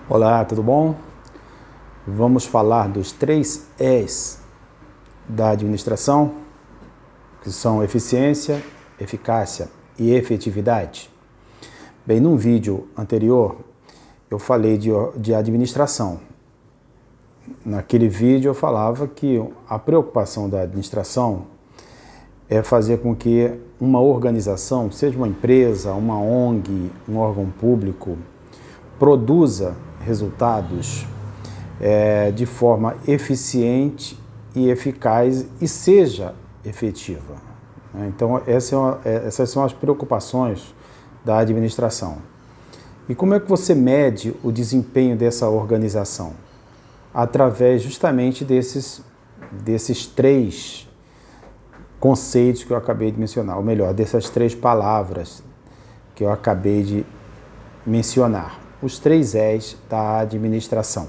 Olá, tudo bom? Vamos falar dos 3 Es da administração, que são eficiência, eficácia e efetividade. Bem, num vídeo anterior eu falei de administração. Naquele vídeo eu falava que a preocupação da administração é fazer com que uma organização, seja uma empresa, uma ONG, um órgão público, produza resultados de forma eficiente e eficaz e seja efetiva. Então, essas são as preocupações da administração. E como é que você mede o desempenho dessa organização? Através justamente desses 3 conceitos que eu acabei de mencionar, ou melhor, dessas 3 palavras que eu acabei de mencionar. Os 3 Es da administração.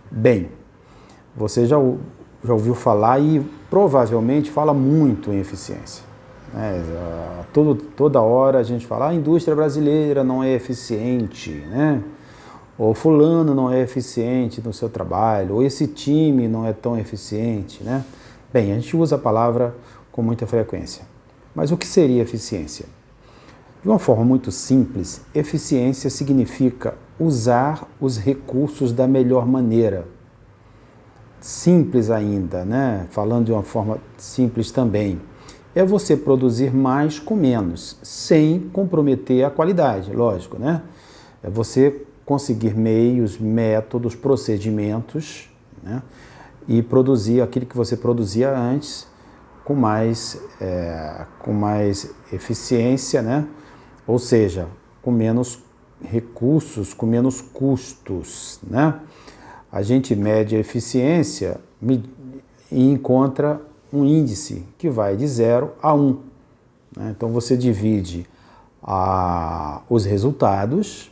Bem, você já ouviu falar e provavelmente fala muito em eficiência. Toda hora a gente fala, a indústria brasileira não é eficiente, né? Ou fulano não é eficiente no seu trabalho, ou esse time não é tão eficiente, né? Bem, a gente usa a palavra com muita frequência. Mas o que seria eficiência? De uma forma muito simples, eficiência significa usar os recursos da melhor maneira. Simples ainda, né? Falando de uma forma simples também. É você produzir mais com menos, sem comprometer a qualidade, lógico, né? É você conseguir meios, métodos, procedimentos, né? E produzir aquilo que você produzia antes com mais eficiência, né? Ou seja, com menos recursos, com menos custos, né? A gente mede a eficiência e encontra um índice que vai de 0 a 1. Né? Então você divide os resultados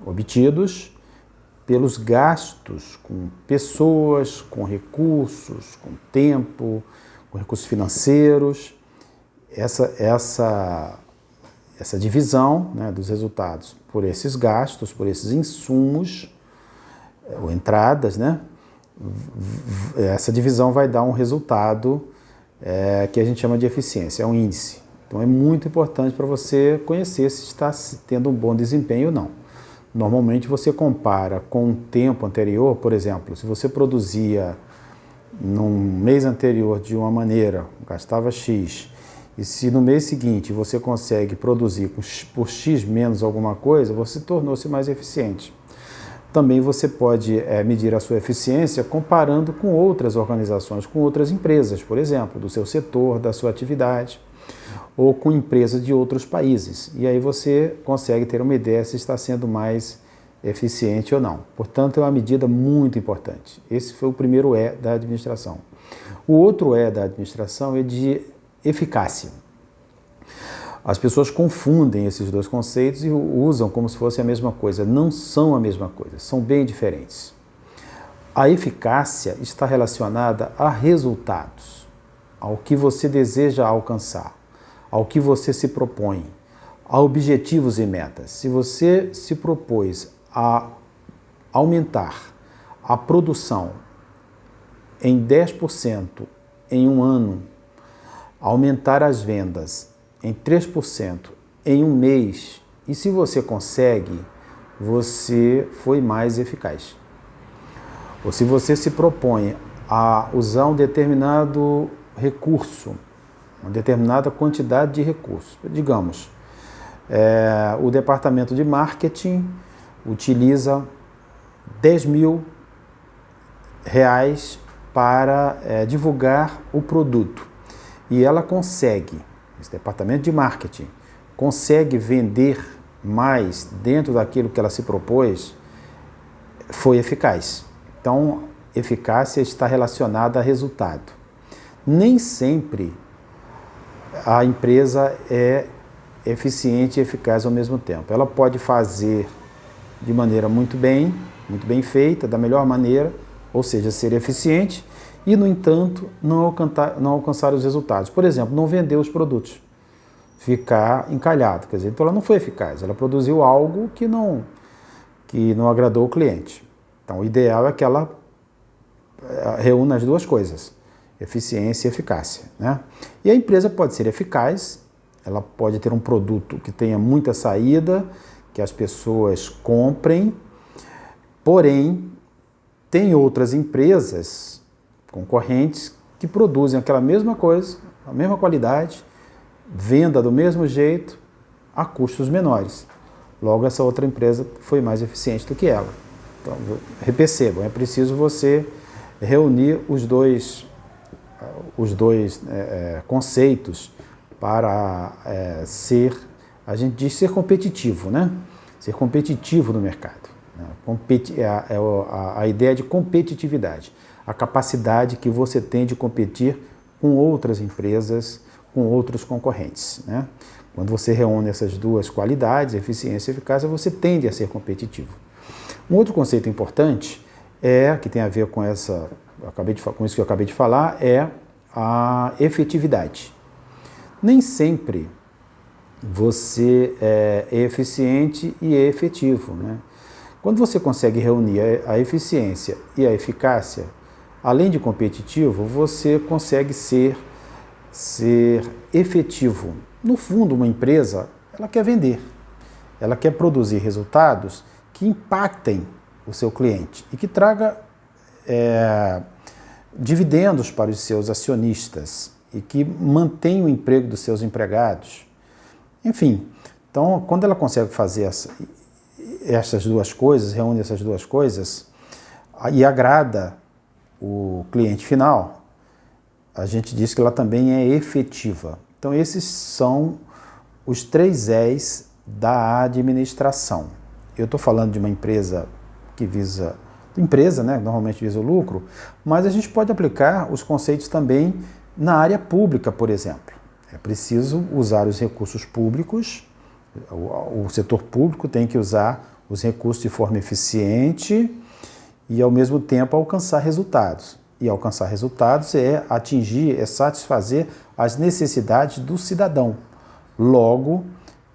obtidos pelos gastos com pessoas, com recursos, com tempo, com recursos financeiros. Essa divisão, né, dos resultados por esses gastos, por esses insumos, ou entradas, né, essa divisão vai dar um resultado que a gente chama de eficiência, é um índice. Então é muito importante para você conhecer se está tendo um bom desempenho ou não. Normalmente você compara com um tempo anterior, por exemplo, se você produzia no mês anterior de uma maneira, gastava X, e se no mês seguinte você consegue produzir por X menos alguma coisa, você tornou-se mais eficiente. Também você pode medir a sua eficiência comparando com outras organizações, com outras empresas, por exemplo, do seu setor, da sua atividade, ou com empresas de outros países. E aí você consegue ter uma ideia se está sendo mais eficiente ou não. Portanto, é uma medida muito importante. Esse foi o primeiro E da administração. O outro E da administração é de eficácia. As pessoas confundem esses 2 conceitos e usam como se fosse a mesma coisa. Não são a mesma coisa, são bem diferentes. A eficácia está relacionada a resultados, ao que você deseja alcançar, ao que você se propõe, a objetivos e metas. Se você se propôs a aumentar a produção em 10% em um ano, aumentar as vendas em 3% em um mês, e se você consegue, você foi mais eficaz. Ou se você se propõe a usar um determinado recurso, uma determinada quantidade de recursos, digamos, o departamento de marketing utiliza R$10.000 para divulgar o produto, e ela consegue, esse departamento de marketing consegue vender mais dentro daquilo que ela se propôs, foi eficaz. Então, eficácia está relacionada a resultado. Nem sempre a empresa é eficiente e eficaz ao mesmo tempo. Ela pode fazer de maneira muito bem feita, da melhor maneira, ou seja, ser eficiente, e, no entanto, não alcançar os resultados. Por exemplo, não vender os produtos, ficar encalhado. Quer dizer, então ela não foi eficaz, ela produziu algo que não que não agradou o cliente. Então, o ideal é que ela reúna as duas coisas, eficiência e eficácia, né? E a empresa pode ser eficaz, ela pode ter um produto que tenha muita saída, que as pessoas comprem, porém, tem outras empresas concorrentes que produzem aquela mesma coisa, a mesma qualidade, venda do mesmo jeito, a custos menores. Logo, essa outra empresa foi mais eficiente do que ela. Então, percebam, é preciso você reunir os dois conceitos para a gente diz ser competitivo, né? Ser competitivo no mercado. A ideia de competitividade, a capacidade que você tem de competir com outras empresas, com outros concorrentes, né? Quando você reúne essas duas qualidades, eficiência e eficácia, você tende a ser competitivo. Um outro conceito importante que tem a ver com isso que eu acabei de falar, é a efetividade. Nem sempre você é eficiente e é efetivo, né? Quando você consegue reunir a eficiência e a eficácia, além de competitivo, você consegue ser efetivo. No fundo, uma empresa, ela quer vender, ela quer produzir resultados que impactem o seu cliente e que traga dividendos para os seus acionistas e que mantenha o emprego dos seus empregados. Enfim, então, quando ela consegue fazer essas duas coisas, reúne essas duas coisas e agrada o cliente final, a gente diz que ela também é efetiva. Então, esses são os 3 E's da administração. Eu estou falando de uma empresa que né, normalmente visa o lucro, mas a gente pode aplicar os conceitos também na área pública, por exemplo. É preciso usar os recursos públicos, o setor público tem que usar os recursos de forma eficiente e, ao mesmo tempo, alcançar resultados. E alcançar resultados é satisfazer as necessidades do cidadão. Logo,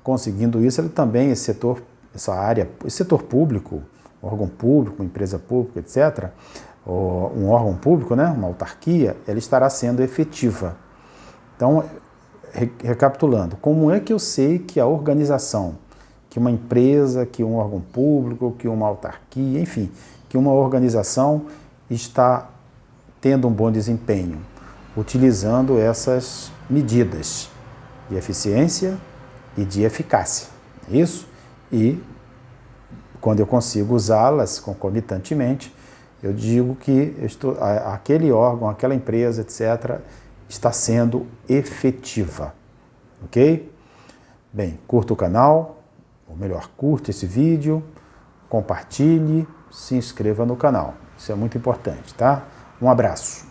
conseguindo isso, ele também, esse setor público, órgão público, uma empresa pública, etc., ou um órgão público, né, uma autarquia, ela estará sendo efetiva. Então, recapitulando, como é que eu sei que a organização, que uma empresa, que um órgão público, que uma autarquia, enfim, que uma organização está tendo um bom desempenho, utilizando essas medidas de eficiência e de eficácia, isso? E quando eu consigo usá-las concomitantemente, eu digo que aquele órgão, aquela empresa, etc., está sendo efetiva, ok? Bem, curta o canal, ou melhor, curta esse vídeo, compartilhe, se inscreva no canal, isso é muito importante, tá? Um abraço.